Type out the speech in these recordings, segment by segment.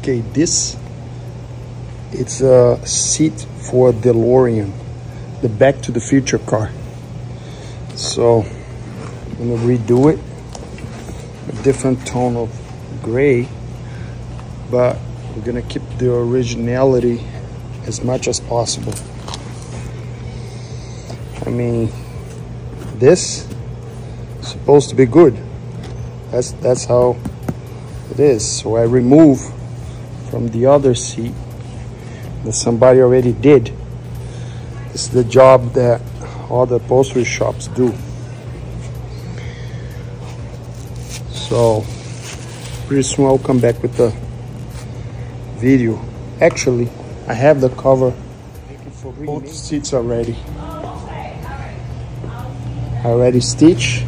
Okay, this it's a seat for Delorean, the Back to the Future car. So I'm gonna redo it, a different tone of gray, but we're gonna keep the originality as much as possible. I mean, this is supposed to be good. That's how it is. So I remove from the other seat that somebody already did. This is the job that all the upholstery shops do. So pretty soon I'll come back with the video. Actually, I have the cover for both seats already. I already stitched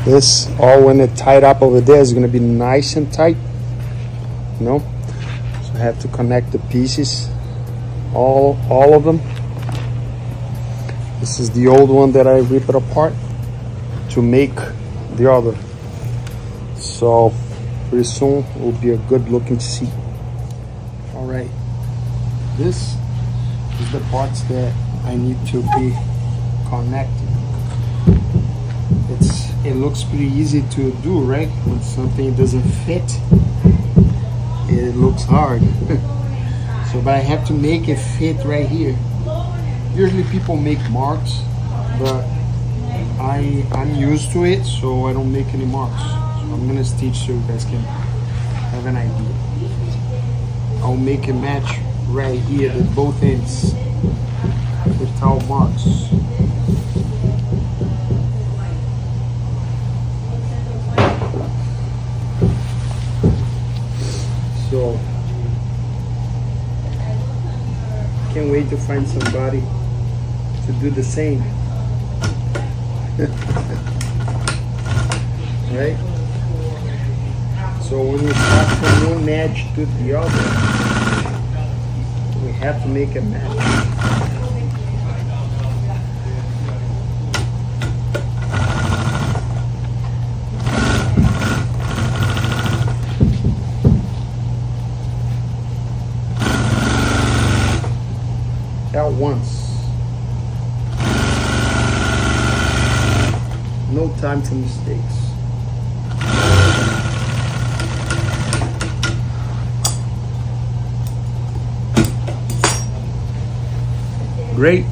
this. All when it tied up over there is gonna be nice and tight, you know. So I have to connect the pieces, all of them. This is the old one that I ripped it apart to make the other. So pretty soon it will be a good looking seat. All right, this is the parts that I need to be connected. It looks pretty easy to do, right? When something doesn't fit, it looks hard. So, but I have to make it fit right here. Usually people make marks, but I'm used to it, so I don't make any marks. So I'm gonna stitch so you guys can have an idea. I'll make a match right here at both ends without marks. So can't wait to find somebody to do the same. Right? So when we start from one edge to the other, we have to make a match. At once. No time for mistakes. Great.